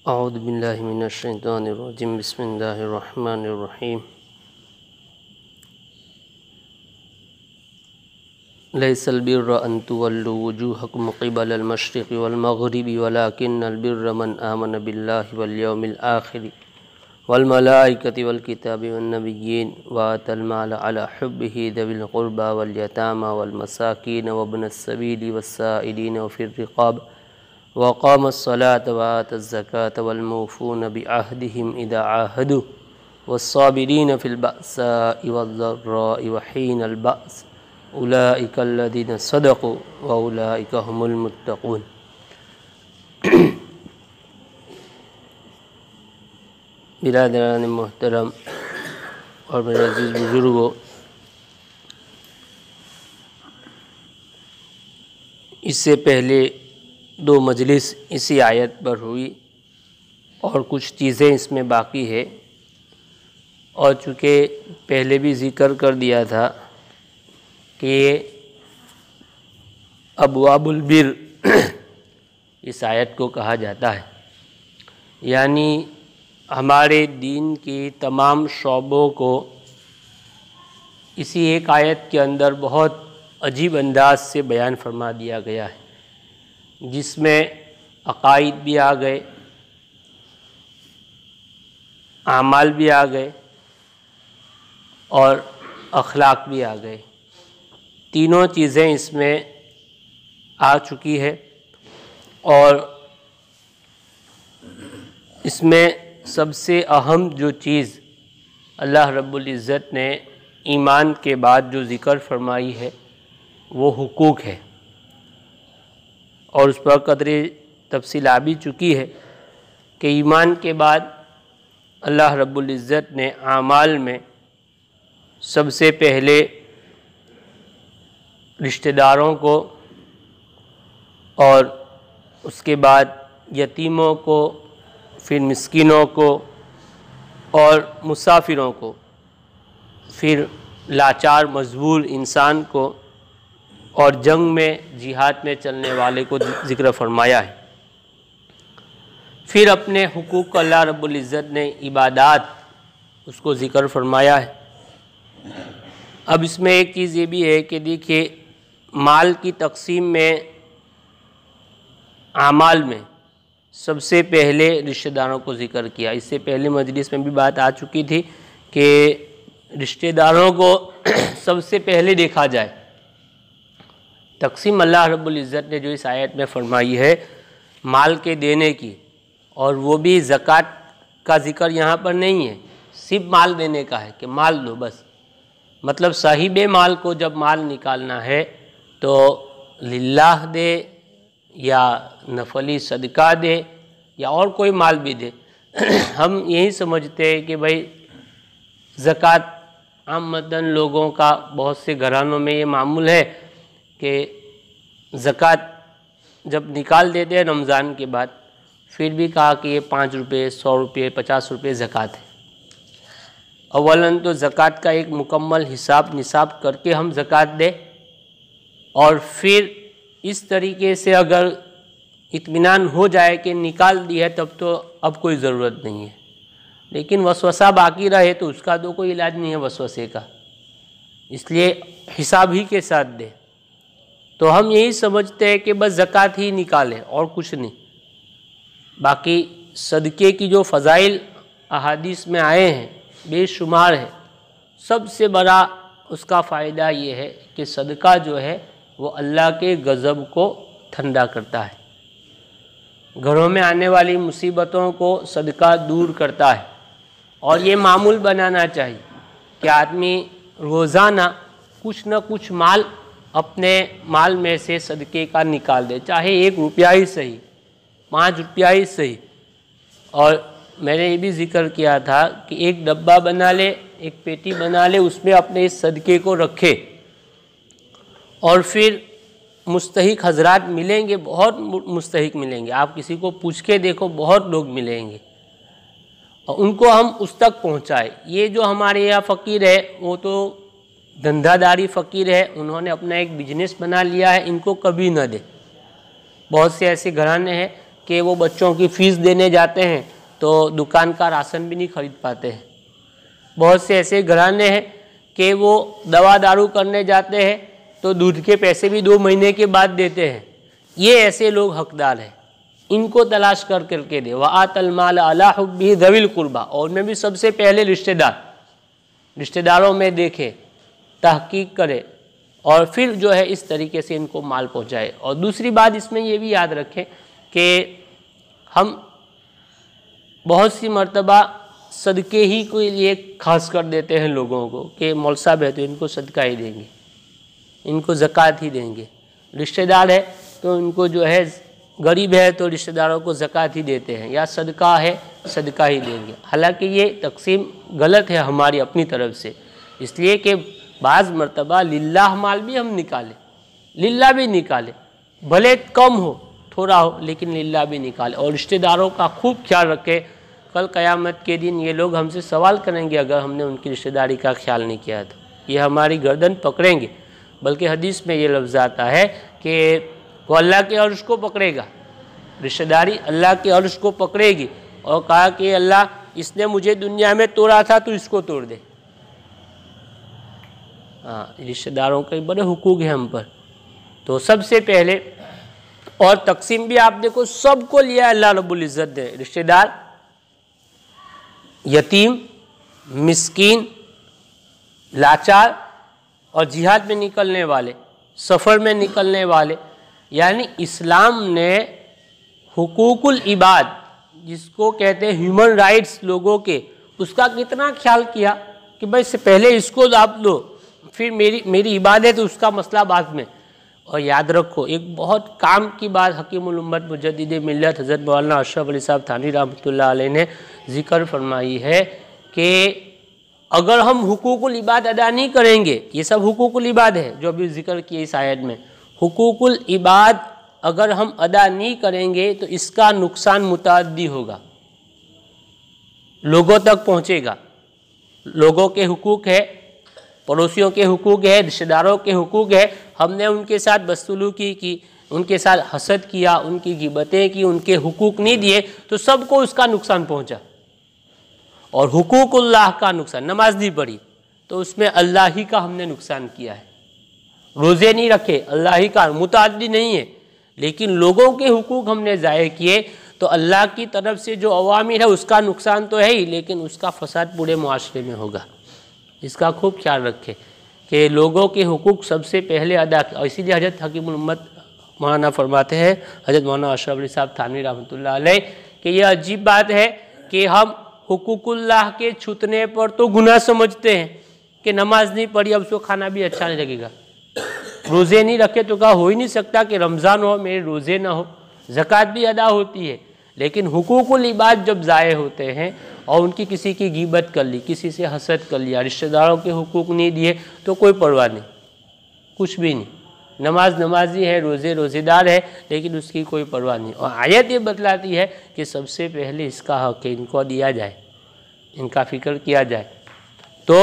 औज़ु बिल्लाहि मिनश्शैतानिर्रजीम बिस्मिल्लाहिर्रहमानिर्रहीम। लैसल बिर्र अन तुवल्लू वुजूहकुम क़िबलल मशरिक़ि वल मग़रिबि वलाकिन्नल बिर्र मन आमन बिल्लाहि वल यौमिल आख़िरि वल मलाइकति वल किताबि वन नबिय्यीन व आतल माल अला हुब्बिहि ज़विल क़ुर्बा वल यतामा वल मसाकीन वब्नस सबीली वस्साइलीन व फिर रिक़ाब व क़ामस्सलात व आतज़ ज़कात वल मूफ़ून बिअहदिहिम इज़ा आहदू वस्साबिरीन फ़िल बअसाइ वज़्ज़र्राइ व हीनल बअस उलाइका अल्लज़ीना सदक़ू व उलाइका हुमुल मुत्तक़ून। बिरादरान मोहतरम और मेरे अज़ीज़ बुज़ुर्गों, इससे पहले दो मजलिस इसी आयत पर हुई और कुछ चीज़ें इसमें बाकी है। और चूँकि पहले भी ज़िक्र कर दिया था कि अबवाबुल बिर इस आयत को कहा जाता है, यानी हमारे दीन की तमाम शोबों को इसी एक आयत के अंदर बहुत अजीब अंदाज से बयान फरमा दिया गया है, जिसमें अक़ाइद भी आ गए, आमाल भी आ गए और अखलाक भी आ गए। तीनों चीज़ें इसमें आ चुकी है। और इसमें सबसे अहम जो चीज़ अल्लाह रब्बुल इज़्ज़त ने ईमान के बाद जो ज़िक्र फरमाई है वो हुकूक है, और उस पर कदरे तफसील आ भी चुकी है कि ईमान के बाद अल्लाह रब्बुल इज़्ज़त ने आमाल में सबसे पहले रिश्तेदारों को और उसके बाद यतीमों को, फिर मिस्कीनों को और मुसाफिरों को, फिर लाचार मजबूर इंसान को और जंग में जिहाद में चलने वाले को ज़िक्र फरमाया है। फिर अपने हुकूक अल्लाह रब्बुल इज़्ज़त ने इबादात उसको ज़िक्र फरमाया है। अब इसमें एक चीज़ ये भी है कि देखिए, माल की तकसीम में आमाल में सबसे पहले रिश्तेदारों को ज़िक्र किया। इससे पहले मजलिस में भी बात आ चुकी थी कि रिश्तेदारों को सबसे पहले देखा जाए। तकसीम अल्लाह रब्बुल इज़्ज़त ने जो इस आयत में फरमाई है माल के देने की, और वो भी ज़कात का ज़िक्र यहाँ पर नहीं है, सिर्फ माल देने का है कि माल दो बस। मतलब साहिबे माल को जब माल निकालना है तो लिल्लाह दे या नफली सदका दे या और कोई माल भी दे। हम यही समझते हैं कि भाई ज़कात आमदन लोगों का, बहुत से घरानों में ये मामूल है कि ज़कात जब निकाल देते हैं रमज़ान के बाद, फिर भी कहा कि ये 5 रुपये, 100 रुपये, 50 रुपये ज़कात है। अवलन तो ज़कात का एक मुकम्मल हिसाब निसाब करके हम ज़कात दें, और फिर इस तरीके से अगर इत्मीनान हो जाए कि निकाल दी है तब तो अब कोई ज़रूरत नहीं है। लेकिन वसवसा बाकी रहे तो उसका तो कोई इलाज नहीं है वसवसे का, इसलिए हिसाब ही के साथ दे। तो हम यही समझते हैं कि बस ज़कात ही निकालें और कुछ नहीं। बाकी सदक़े की जो फ़ज़ाइल अहादीस में आए हैं बेशुमार है। सबसे बड़ा उसका फ़ायदा ये है कि सदका जो है वो अल्लाह के गज़ब को ठंडा करता है, घरों में आने वाली मुसीबतों को सदका दूर करता है। और ये मामूल बनाना चाहिए कि आदमी रोज़ाना कुछ न कुछ माल अपने माल में से सदक़े का निकाल दे, चाहे 1 रुपया ही सही, 5 रुपया ही सही। और मैंने ये भी ज़िक्र किया था कि एक डब्बा बना ले, एक पेटी बना ले, उसमें अपने इस सदक़े को रखे, और फिर मुस्तहिक हजरात मिलेंगे, बहुत मुस्तहिक मिलेंगे। आप किसी को पूछ के देखो, बहुत लोग मिलेंगे, और उनको हम उस तक पहुँचाए। ये जो हमारे यहाँ फ़कीर है वो तो धंधादारी फ़कीर है, उन्होंने अपना एक बिजनेस बना लिया है, इनको कभी न दे। बहुत से ऐसे घराने हैं कि वो बच्चों की फ़ीस देने जाते हैं तो दुकान का राशन भी नहीं खरीद पाते हैं। बहुत से ऐसे घराने हैं कि वो दवा दारू करने जाते हैं तो दूध के पैसे भी 2 महीने के बाद देते हैं। ये ऐसे लोग हकदार हैं, इनको तलाश कर करके दे। वआतल माल अला हुब्बिही ज़विल कुर्बा, और उनमें भी सबसे पहले रिश्तेदारों में देखे, तहकीक करे और फिर जो है इस तरीके से इनको माल पहुंचाए। और दूसरी बात इसमें ये भी याद रखें कि हम बहुत सी मर्तबा सदक़े ही के लिए खास कर देते हैं लोगों को कि मौल साहब है तो इनको सदका ही देंगे, इनको ज़कात ही देंगे, रिश्तेदार है तो इनको जो है, गरीब है तो रिश्तेदारों को ज़कात ही देते हैं, या सदका है सदका ही देंगे। हालांकि ये तकसीम गलत है हमारी अपनी तरफ से, इसलिए कि बाज़ मर्तबा लिल्लाह माल भी हम निकालें, लिल्लाह भी निकालें, भले कम हो थोड़ा हो लेकिन लिल्लाह भी निकालें। और रिश्तेदारों का खूब ख्याल रखें। कल क़यामत के दिन ये लोग हमसे सवाल करेंगे अगर हमने उनकी रिश्तेदारी का ख्याल नहीं किया तो, ये हमारी गर्दन पकड़ेंगे। बल्कि हदीस में ये लफ्ज़ आता है कि वो अल्लाह के अर्श को पकड़ेगा, रिश्तेदारी अल्लाह के अर्श को पकड़ेगी। और कहा कि अल्लाह, इसने मुझे दुनिया में तोड़ा था तो इसको तोड़ दे। हाँ, रिश्तेदारों के बड़े हुकूक हैं हम पर। तो सबसे पहले, और तकसीम भी आप देखो सबको लिया अल्लाह रब्बुल इज़्ज़त ने, रिश्तेदार, यतीम, मिस्कीन, लाचार और जिहाद में निकलने वाले, सफ़र में निकलने वाले। यानी इस्लाम ने हुकूकुल इबाद, जिसको कहते हैं ह्यूमन राइट्स लोगों के, उसका कितना ख्याल किया कि भाई इससे पहले इसको आप दो, फिर मेरी इबादत है, उसका मसला बाद में। और याद रखो एक बहुत काम की बात हकीमुल उम्मत मुजद्दिद मिल्लत हज़रत मौलाना अशरफ अली साहब थानवी रहमतुल्लाह अलैह ने जिक्र फरमाई है कि अगर हम हुकूकुल इबाद अदा नहीं करेंगे, ये सब हुकूकुल इबाद है जो अभी जिक्र किए इस आयत में, हुकूकुल इबाद अगर हम अदा नहीं करेंगे तो इसका नुकसान मुतअद्दी होगा, लोगों तक पहुँचेगा। लोगों के हुकूक है, पड़ोसियों के हुकूक है, रिश्तेदारों के हुकूक है, हमने उनके साथ बदसलूकी की, उनके साथ हसद किया, उनकी गिबतें की, उनके हुकूक नहीं दिए तो सबको उसका नुकसान पहुँचा। और हुकूकुल्लाह का नुकसान, नमाज नहीं पढ़ी तो उसमें अल्लाह ही का हमने नुकसान किया है, रोज़े नहीं रखे अल्लाह ही का, मुतअद्दी नहीं है, लेकिन लोगों के हुकूक हमने ज़ाय किए तो अल्लाह की तरफ से जो अवामिर है उसका नुकसान तो है ही, लेकिन उसका फसाद पूरे मुआशरे में होगा। इसका खूब ख्याल रखें कि लोगों के हुकूक सबसे पहले अदा। और इसीलिए हज़रत हकीमुल उम्मत मौलाना फरमाते हैं, हज़रत मौलाना अशरफ अली साहब थानवी रहमतुल्लाह अलैह, कि यह अजीब बात है कि हम हुकूकुल्लाह के छूटने पर तो गुनाह समझते हैं कि नमाज नहीं पढ़ी अब उसको खाना भी अच्छा नहीं लगेगा, रोज़े नहीं रखे तो कहा हो ही नहीं सकता कि रमज़ान हो मेरे रोज़े ना हो, ज़कात भी अदा होती है, लेकिन हुकूकुल इबाद जब ज़ाये होते हैं और उनकी किसी की गीबत कर ली, किसी से हसद कर लिया, रिश्तेदारों के हुकूक नहीं दिए तो कोई परवाह नहीं, कुछ भी नहीं, नमाज नमाजी है, रोज़े रोज़ेदार है, लेकिन उसकी कोई परवाह नहीं। और आयत ये बतलाती है कि सबसे पहले इसका हक है, इनको दिया जाए, इनका फ़िक्र किया जाए। तो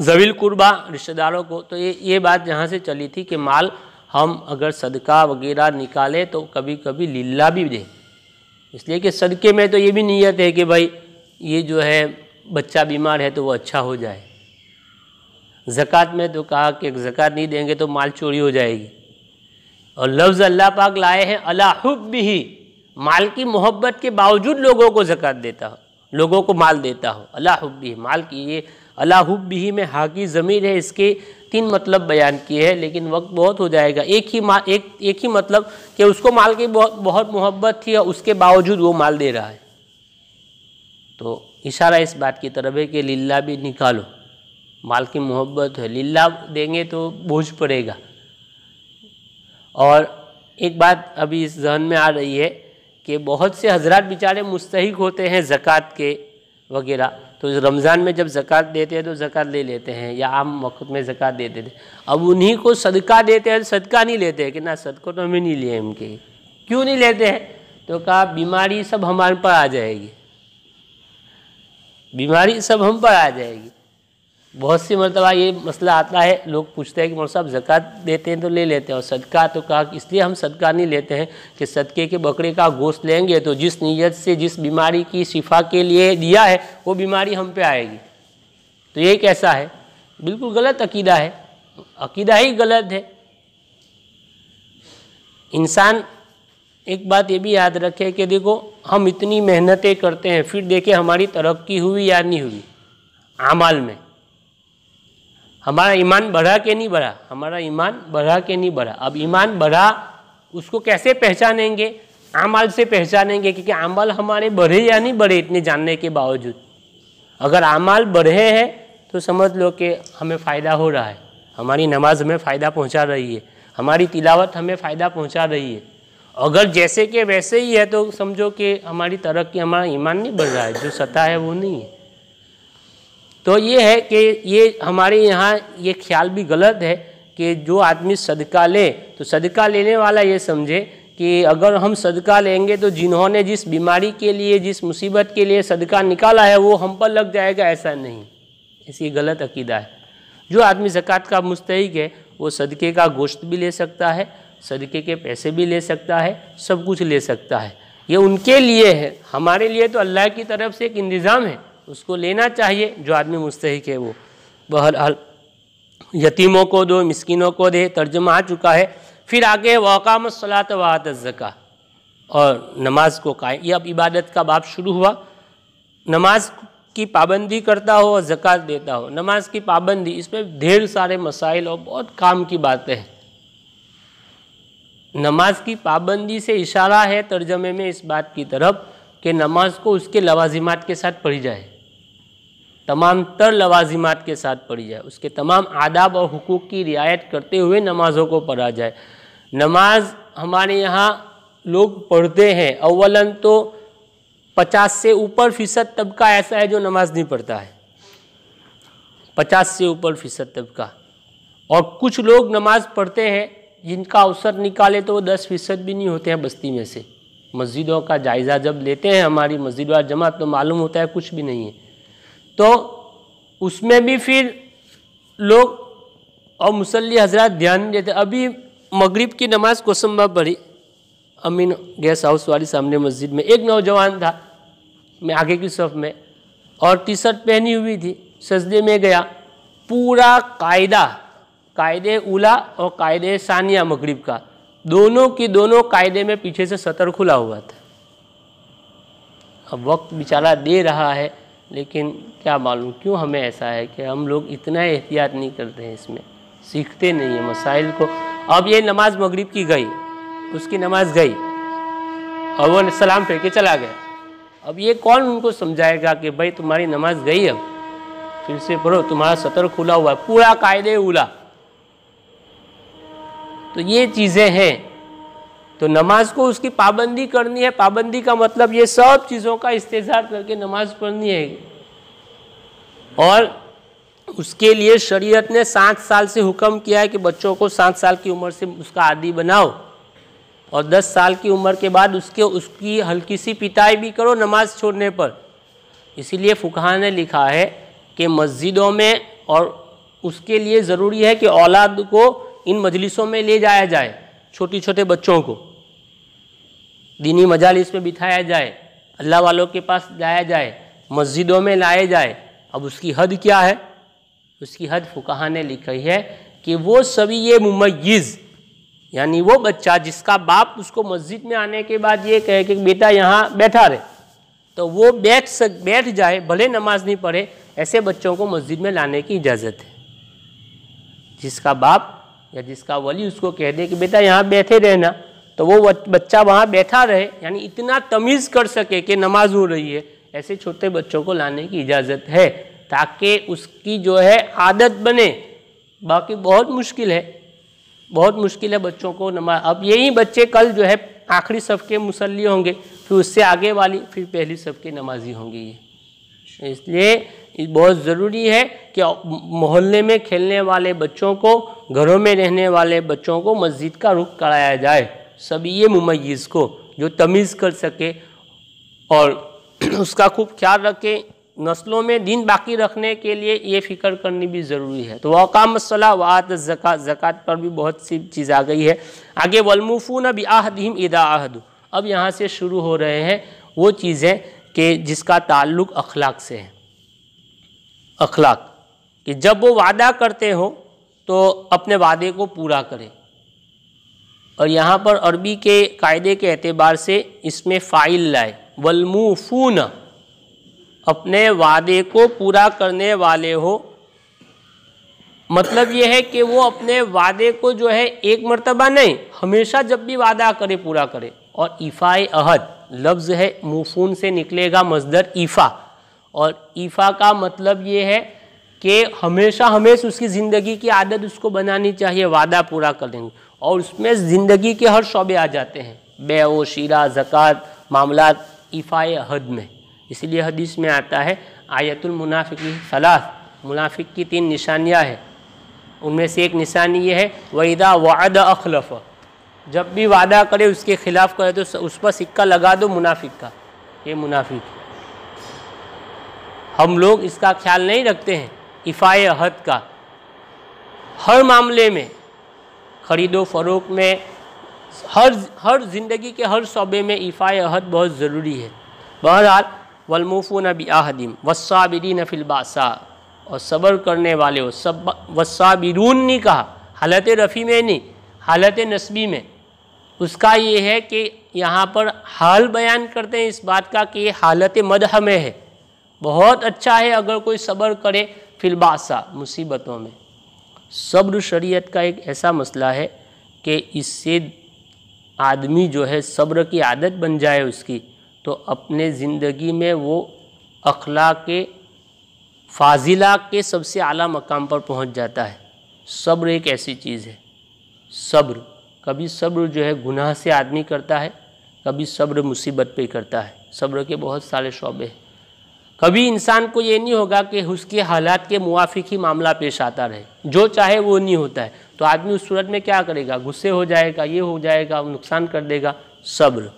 ज़विल कुर्बा रिश्तेदारों को, तो ये बात यहाँ से चली थी कि माल हम अगर सदका वगैरह निकालें तो कभी कभी लिल्लाह भी दें, इसलिए कि सदक़े में तो ये भी नीयत है कि भाई ये जो है बच्चा बीमार है तो वो अच्छा हो जाए। ज़कात में तो कहा कि ज़कात नहीं देंगे तो माल चोरी हो जाएगी। और लफ्ज़ अल्लाह पाक लाए हैं अला हुब्बिही, माल की मोहब्बत के बावजूद लोगों को ज़कात देता हो, लोगों को माल देता हो। अला हुब्बिही, माल की ये अला हुब्बिही में हा की ज़मीर है, इसके 3 मतलब बयान किए हैं, लेकिन वक्त बहुत हो जाएगा। एक ही मतलब कि उसको माल की बहुत मोहब्बत थी और उसके बावजूद वो माल दे रहा है, तो इशारा इस बात की तरफ है कि लिल्लाह भी निकालो, माल की मोहब्बत है, लिल्लाह देंगे तो बोझ पड़ेगा। और एक बात अभी इस जहन में आ रही है कि बहुत से हजरात बेचारे मुस्तहिक होते हैं ज़कात के वगैरह, तो रमज़ान में जब ज़कात देते हैं तो ज़कात ले लेते हैं, या आम वक्त में ज़कात देते थे, अब उन्हीं को सदका देते हैं, सदका नहीं लेते हैं कि ना सदको तो हमें नहीं लिए इनके। क्यों नहीं लेते हैं? तो कहा बीमारी सब हमारे पर आ जाएगी, बीमारी सब हम पर आ जाएगी। बहुत सी मरतबा ये मसला आता है, लोग पूछते हैं कि मौलवी साहब ज़कात देते हैं तो ले लेते हैं, और सदका तो कहा इसलिए हम सदका नहीं लेते हैं कि सदके के बकरे का गोश्त लेंगे तो जिस नीयत से जिस बीमारी की शिफा के लिए दिया है वो बीमारी हम पे आएगी। तो ये कैसा है? बिल्कुल गलत अकीदा है, अकीदा ही गलत है। इंसान एक बात ये भी याद रखे कि देखो हम इतनी मेहनतें करते हैं, फिर देखें हमारी तरक्की हुई या नहीं हुई आमाल में, हमारा ईमान बढ़ा कि नहीं बढ़ा, हमारा ईमान बढ़ा कि नहीं बढ़ा। अब ईमान बढ़ा उसको कैसे पहचानेंगे? आमाल से पहचानेंगे, क्योंकि आमाल हमारे बढ़े या नहीं बढ़े इतने जानने के बावजूद। अगर आमाल बढ़े हैं तो समझ लो कि हमें फ़ायदा हो रहा है, हमारी नमाज हमें फ़ायदा पहुंचा रही है, हमारी तिलावत हमें फ़ायदा पहुंचा रही है। अगर जैसे के वैसे ही है तो समझो कि हमारी तरक्की, हमारा ईमान नहीं बढ़ रहा है, जो सता है वो नहीं है। तो ये है कि ये हमारे यहाँ ये ख्याल भी गलत है कि जो आदमी सदका ले तो सदका लेने वाला ये समझे कि अगर हम सदका लेंगे तो जिन्होंने जिस बीमारी के लिए, जिस मुसीबत के लिए सदका निकाला है वो हम पर लग जाएगा, ऐसा नहीं। इसी गलत अकीदा है। जो आदमी ज़कात का मुस्तहिक है वो सदके का गोश्त भी ले सकता है, सदके के पैसे भी ले सकता है, सब कुछ ले सकता है। ये उनके लिए है, हमारे लिए तो अल्लाह की तरफ से एक इंतज़ाम है, उसको लेना चाहिए जो आदमी मुस्तहिक है वो। बहरहाल यतीमों को दो, मिस्किनों को दे, तर्जुमा आ चुका है। फिर आगे वक़ामस्सलात व आतज़्ज़का, और नमाज को कायम। ये अब इबादत का बाब शुरू हुआ। नमाज की पाबंदी करता हो और ज़कात देता हो। नमाज की पाबंदी, इसमें ढेर सारे मसाइल और बहुत काम की बातें हैं। नमाज की पाबंदी से इशारा है तर्जमे में इस बात की तरफ कि नमाज को उसके लवाजिमात के साथ पढ़ी जाए, तमाम तर लवाजिमात के साथ पढ़ी जाए, उसके तमाम आदाब और हुकूक की रियायत करते हुए नमाज़ों को पढ़ा जाए। नमाज हमारे यहाँ लोग पढ़ते हैं, अव्वलन तो 50 से ऊपर फ़ीसद तबका ऐसा है जो नमाज नहीं पढ़ता है, 50 से ऊपर फ़ीसद तबका। और कुछ लोग नमाज पढ़ते हैं जिनका अवसर निकाले तो वो 10% भी नहीं होते हैं बस्ती में से। मस्जिदों का जायज़ा जब लेते हैं हमारी मस्जिद व जमात तो मालूम होता है कुछ भी नहीं है। तो उसमें भी फिर लोग और मुसल्ली हजरात ध्यान नहीं देते। अभी मगरिब की नमाज कोसंबा पढ़ी अमीन गेस्ट हाउस वाली सामने मस्जिद में, एक नौजवान था, मैं आगे की सफ़ में, और टी शर्ट पहनी हुई थी, सजदे में गया, पूरा कायदे उला और कायदे सानिया मगरिब का, दोनों की दोनों कायदे में पीछे से सतर खुला हुआ था। अब वक्त बेचारा दे रहा है, लेकिन क्या मालूम क्यों हमें ऐसा है कि हम लोग इतना एहतियात नहीं करते हैं, इसमें सीखते नहीं हैं मसाइल को। अब ये नमाज मगरिब की गई, उसकी नमाज गई और वो सलाम फेंक के चला गया। अब ये कौन उनको समझाएगा कि भाई तुम्हारी नमाज गई, अब फिर से पढ़ो, तुम्हारा सतर खुला हुआ है, पूरा कायदे उला। तो ये चीज़ें हैं। तो नमाज को उसकी पाबंदी करनी है। पाबंदी का मतलब ये सब चीज़ों का इस्तेज़ार करके नमाज पढ़नी है। और उसके लिए शरीयत ने 7 साल से हुक्म किया है कि बच्चों को 7 साल की उम्र से उसका आदी बनाओ, और 10 साल की उम्र के बाद उसकी हल्की सी पिटाई भी करो नमाज छोड़ने पर। इसीलिए फुकहा ने लिखा है कि मस्जिदों में, और उसके लिए ज़रूरी है कि औलाद को इन मजलिसों में ले जाया जाए, छोटे छोटे बच्चों को दीनी मजालिस में बिठाया जाए, अल्लाह वालों के पास लाया जाए, मस्जिदों में लाए जाए। अब उसकी हद क्या है? उसकी हद फुकहा ने लिखी है कि वो सभी ये मुमय्यिज़, यानी वो बच्चा जिसका बाप उसको मस्जिद में आने के बाद ये कहे कि बेटा यहाँ बैठा रहे, तो वो बैठ जाए, भले नमाज नहीं पढ़े, ऐसे बच्चों को मस्जिद में लाने की इजाज़त है। जिसका बाप या जिसका वली उसको कह दे कि बेटा यहाँ बैठे रहना, तो वो बच्चा वहाँ बैठा रहे, यानी इतना तमीज़ कर सके कि नमाज हो रही है, ऐसे छोटे बच्चों को लाने की इजाज़त है, ताकि उसकी जो है आदत बने। बाकी बहुत मुश्किल है बच्चों को नमाज। अब यही बच्चे कल जो है आखिरी सफ़ के मुसल्ली होंगे, फिर उससे आगे वाली, फिर पहली सफ़ के नमाजी होंगे। ये इसलिए बहुत ज़रूरी है कि मोहल्ले में खेलने वाले बच्चों को, घरों में रहने वाले बच्चों को मस्जिद का रुख कराया जाए, सभी ये मुमय्यिज़ को जो तमीज़ कर सके और उसका खूब ख्याल रखें। नस्लों में दीन बाकी रखने के लिए ये फ़िक्र करनी भी ज़रूरी है। तो वक़ामस्सलाह व आतज़ ज़कात, ज़कात पर भी बहुत सी चीज़ आ गई है। आगे वलमुफ़ून बिअहदिहिम इज़ा अहदू, अब यहाँ से शुरू हो रहे हैं वो चीज़ें कि जिसका ताल्लुक़ अखलाक से है। अखलाक कि जब वो वादा करते हो तो अपने वादे को पूरा करें। और यहाँ पर अरबी के कायदे के एतबार से इसमें फ़ाइल लाए, वलमुफ़ून, अपने वादे को पूरा करने वाले हो। मतलब ये है कि वो अपने वादे को जो है एक मर्तबा नहीं, हमेशा जब भी वादा करे पूरा करे। और ईफ़ाए अहद लफ्ज़ है, मुफ़ून से निकलेगा मस्दर ईफ़ा, और ईफ़ा का मतलब ये है कि हमेशा उसकी ज़िंदगी की आदत उसको बनानी चाहिए, वादा पूरा कर देंगे। और उसमें ज़िंदगी के हर शोबे आ जाते हैं, बे व शीरा, ज़कात, मामलात ईफ़ाए अहद में। इसीलिए हदीस में आता है आयतुल मुनाफिकी सलास, मुनाफिक की 3 निशानियाँ हैं। उनमें से एक निशानी ये है वइदा वअद अखलफ, जब भी वादा करे उसके खिलाफ करे तो उस पर सिक्का लगा दो मुनाफिक का, ये मुनाफिक। हम लोग इसका ख्याल नहीं रखते हैं इफ़ाए अहद का। हर मामले में, ख़रीदो फ़रोख्त में, हर ज़िंदगी के हर शोबे में इफ़ाए अहद बहुत ज़रूरी है। बहरहाल वलमुफ़ून बिअहदिहिम वस्साबिरीन फिल बासा, और सब्र करने वाले हो। सब वस्साबिरून नहीं कहा, हालत रफ़ी में नहीं, हालत नस्बी में। उसका ये है कि यहाँ पर हाल बयान करते हैं इस बात का कि ये हालत मदह में है। बहुत अच्छा है अगर कोई सब्र करे फिल बासा, मुसीबतों में। सब्र शरीयत का एक ऐसा मसला है कि इससे आदमी जो है सब्र की आदत बन जाए उसकी, तो अपने ज़िंदगी में वो अखलाक के फाजिला के सबसे आला मकाम पर पहुंच जाता है। सब्र एक ऐसी चीज़ है। सब्र, कभी सब्र जो है गुनाह से आदमी करता है, कभी सब्र मुसीबत पे करता है। सब्र के बहुत सारे शोबे हैं। कभी इंसान को ये नहीं होगा कि उसके हालात के मुवाफिक ही मामला पेश आता रहे, जो चाहे वो नहीं होता है, तो आदमी उस सूरत में क्या करेगा, गुस्से हो जाएगा, ये हो जाएगा, नुकसान कर देगा। सब्र,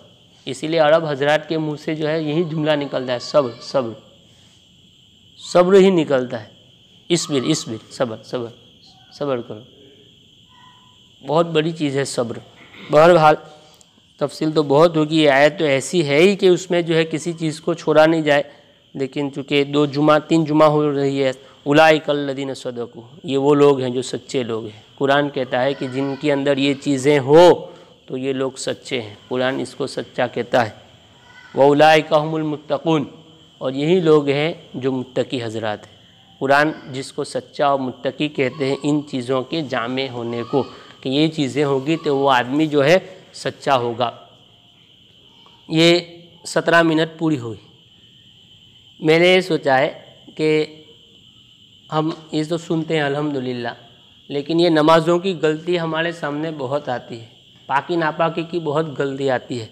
इसीलिए अरब हजरात के मुंह से जो है यही जुमला निकलता है, सब्र सब्र सब्र ही निकलता है। इस्बिर इस्बिर, सब्र सब्र सब्र करो, बहुत बड़ी चीज़ है सब्र। बहरहाल तफसील तो बहुत होगी, ये आयत तो ऐसी है ही कि उसमें जो है किसी चीज़ को छोड़ा नहीं जाए। लेकिन चूँकि 3 जुमा हो रही है, उलाइकल लदीन सदकू, ये वो लोग हैं जो सच्चे लोग हैं। कुरान कहता है कि जिनके अंदर ये चीज़ें हो तो ये लोग सच्चे हैं, कुरान इसको सच्चा कहता है। व उलाइका हुमुल मुत्तकून, और यही लोग हैं जो मुत्तकी हजरात हैं। कुरान जिसको सच्चा और मुत्तकी कहते हैं इन चीज़ों के जामे होने को, कि ये चीज़ें होगी तो वो आदमी जो है सच्चा होगा। ये 17 मिनट पूरी हुई। मैंने ये सोचा है कि हम ये तो सुनते हैं अल्हम्दुलिल्लाह, लेकिन ये नमाज़ों की गलती हमारे सामने बहुत आती है, पाकी नापाकी की बहुत गलती आती है।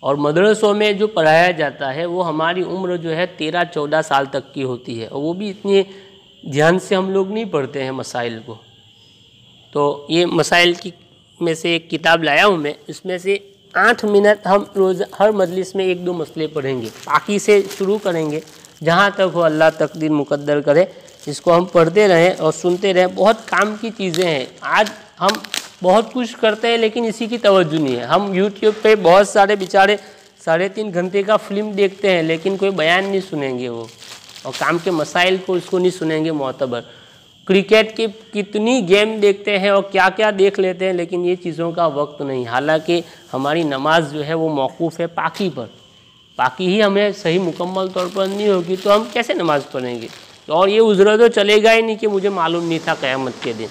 और मदरसों में जो पढ़ाया जाता है वो हमारी उम्र जो है 13-14 साल तक की होती है, और वो भी इतने ध्यान से हम लोग नहीं पढ़ते हैं मसाइल को। तो ये मसाइल की में से एक किताब लाया हूँ मैं, इसमें से 8 मिनट हम रोज़ हर मजलिस में 1-2 मसले पढ़ेंगे। पाकी से शुरू करेंगे, जहाँ तक हो अल्लाह तकदीर मुकद्दर करे, इसको हम पढ़ते रहें और सुनते रहें। बहुत काम की चीज़ें हैं। आज हम बहुत कुछ करते हैं लेकिन इसी की तवज्जो नहीं है। हम यूट्यूब पे बहुत सारे बेचारे 3.5 घंटे का फिल्म देखते हैं लेकिन कोई बयान नहीं सुनेंगे वो, और काम के मसाइल को उसको नहीं सुनेंगे मोतबर। क्रिकेट की कितनी गेम देखते हैं और क्या क्या देख लेते हैं, लेकिन ये चीज़ों का वक्त नहीं। हालांकि हमारी नमाज जो है वो मौकूफ़ है पाकी पर। पाकी ही हमें सही मुकम्मल तौर पर नहीं होगी तो हम कैसे नमाज़ पढ़ेंगे। और ये उज़र तो चलेगा ही नहीं कि मुझे मालूम नहीं था क़यामत के दिन।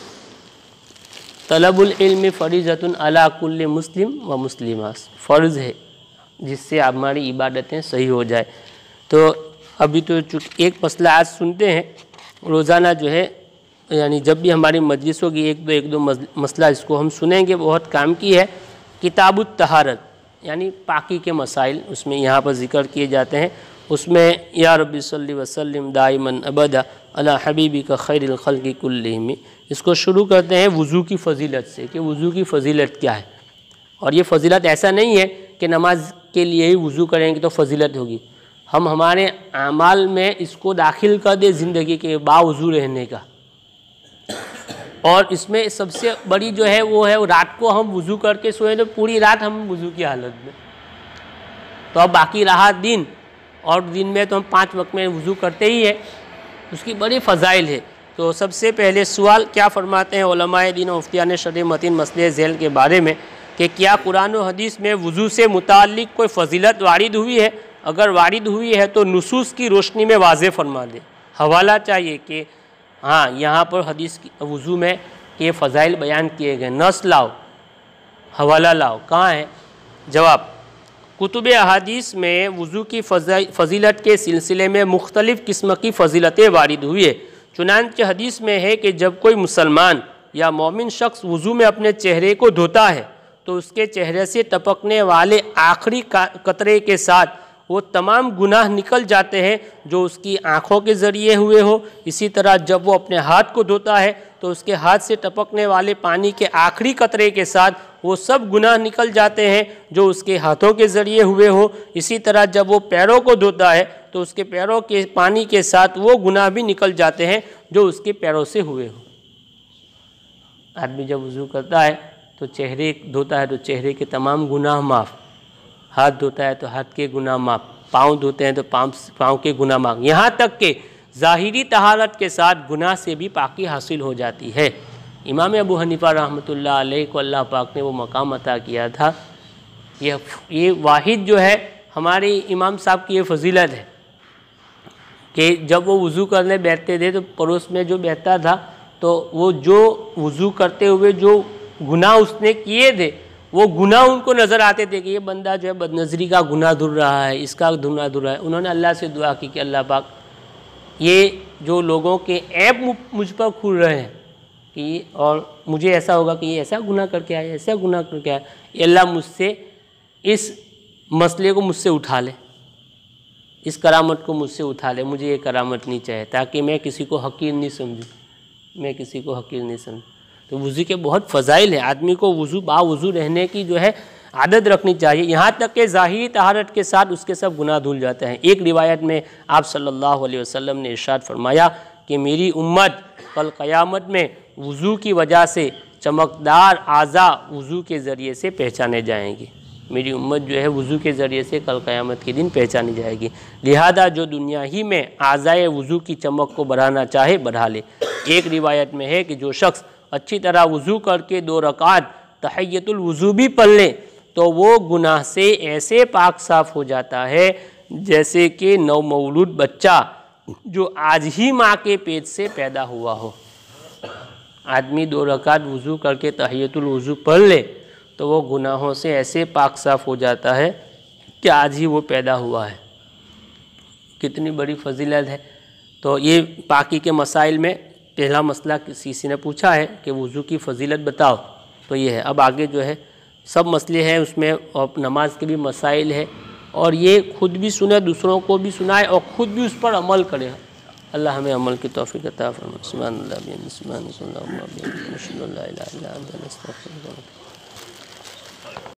तलबुल इल्म फ़रीज़तुन अला कुल्li मुस्लिम व मुस्लिमा, फ़र्ज़ है जिससे हमारी इबादतें सही हो जाए। तो अभी तो चूँकि एक मसला आज सुनते हैं, रोज़ाना जो है यानी जब भी हमारी मजलिस होगी एक दो मसला इसको हम सुनेंगे, बहुत काम की है। किताबुत तहारत यानी पाकी के मसाइल उसमें यहाँ पर ज़िक्र किए जाते हैं। उसमें या रब्बी सल्ली वसल्लिम दाइमन अबदा अला हबीबी का खैरिल खल्क़ि कुल्लिहिम, इसको शुरू करते हैं वज़ू की फ़जीलत से कि वज़ू की फ़जीलत क्या है। और ये फ़जीलत ऐसा नहीं है कि नमाज के लिए ही वज़ू करेंगे तो फ़जीलत होगी। हम हमारे अमाल में इसको दाखिल कर दे ज़िंदगी के बावजू रहने का। और इसमें सबसे बड़ी जो है वो है रात को हम वज़ू करके सोए तो पूरी रात हम वज़ू की हालत में, तो अब बाकी रहा दिन, और दिन में तो हम 5 वक्त में वज़ू करते ही है, उसकी बड़ी फ़ज़ाइल है। तो सबसे पहले सवाल क्या फरमाते हैं उलमाए दीन और मुफ्तियान शरअ मतीन मसले झेल के बारे में कि क्या कुरान और हदीस में वज़ू से मुताल्लिक़ कोई फ़जीलत वारिद हुई है? अगर वारिद हुई है तो नुसूस की रोशनी में वाज़े फरमा दे। हवाला चाहिए कि हाँ यहाँ पर हदीस की वज़ू में के फ़ज़ाइल बयान किए गए, नस लाओ, हवाला लाओ, कहाँ है? जवाब, कुतुब अहादीस में वज़ू की फ़जीलत के सिलसिले में मुख्तलिफ़ किस्म की फ़जीलतें वारिद हुई है। चुनांचे हदीस में है कि जब कोई मुसलमान या मोमिन शख्स वज़ू में अपने चेहरे को धोता है तो उसके चेहरे से टपकने वाले आखिरी कतरे के साथ वो तमाम गुनाह निकल जाते हैं जो उसकी आँखों के ज़रिए हुए हो। इसी तरह जब वो अपने हाथ को धोता है तो उसके हाथ से टपकने वाले पानी के आखिरी कतरे के साथ वो सब गुनाह निकल जाते हैं जो उसके हाथों के ज़रिए हुए हो। इसी तरह जब वो पैरों को धोता है तो उसके पैरों के पानी के साथ वो गुनाह भी निकल जाते हैं जो उसके पैरों से हुए हो। आदमी जब वज़ू करता है तो चेहरे धोता है तो चेहरे के तमाम गुनाह माफ़, हाथ धोता है तो हाथ के गुनाह माफ़, पाँव धोते हैं तो पाँव के गुनाह माफ़, यहाँ तक कि ज़ाहिरी तहारत के साथ गुनाह से भी पाकी हासिल हो जाती है। इमाम अबू हनीफा रहमतुल्लाह अलैह को अल्लाह पाक ने वो मकाम अता किया था। ये वाहिद जो है हमारे इमाम साहब की ये फजीलत है कि जब वो वज़ू करने बैठते थे तो पड़ोस में जो बैठता था तो वो जो वज़ू करते हुए जो गुनाह उसने किए थे वो गुनाह उनको नज़र आते थे कि ये बंदा जो है बदनज़री का गुनाह धुल रहा है, इसका गुनाह धुल रहा है। उन्होंने अल्लाह से दुआ की कि अल्लाह पाक ये जो लोगों के ऐब मुझ पर खुल रहे हैं कि और मुझे ऐसा होगा कि ये ऐसा गुनाह करके आया, ऐसा गुनाह करके आया, अल्लाह मुझसे इस मसले को मुझसे उठा ले, इस करामत को मुझसे उठा ले, मुझे ये करामत नहीं चाहिए ताकि मैं किसी को हकीर नहीं समझूँ, मैं किसी को हकीर नहीं समझूँ। तो वज़ू के बहुत फ़ज़ाइल हैं। आदमी को वज़ू बावज़ू रहने की जो है आदत रखनी चाहिए, यहाँ तक कि ज़ाहिरी तहारत के साथ उसके सब गुनाह धुल जाते हैं। एक रिवायत में आप सल्लल्लाहु अलैहि वसल्लम ने इरशाद फरमाया कि मेरी उम्मत कल क़यामत में वज़ू की वजह से चमकदार आज़ा वज़ू के ज़रिए से पहचाने जाएंगी। मेरी उम्मत जो है वज़ू के ज़रिए से कल क़यामत के दिन पहचानी जाएगी। लिहाजा जो दुनिया ही में आज़ाए वज़ू की चमक को बढ़ाना चाहे बढ़ा ले। एक रिवायत में है कि जो शख्स अच्छी तरह वज़ू करके 2 रकात तहियतुल वज़ू भी पढ़ ले तो वो गुनाह से ऐसे पाक साफ़ हो जाता है जैसे कि नवमौलूद बच्चा जो आज ही माँ के पेट से पैदा हुआ हो। आदमी 2 रकात वज़ू करके तहियतुल वज़ू पढ़ ले तो वो गुनाहों से ऐसे पाक साफ़ हो जाता है कि आज ही वो पैदा हुआ है। कितनी बड़ी फजीलत है। तो ये पाकी के मसाइल में पहला मसला किसी ने पूछा है कि वज़ू की फ़जीलत बताओ, तो ये है। अब आगे जो है सब मसले हैं उसमें, और नमाज के भी मसाइल है, और ये खुद भी सुने, दूसरों को भी सुनाए और ख़ुद भी उस पर अमल करे। अल्लाह हमें अमल की तौफ़ीक़ अता फरमाए।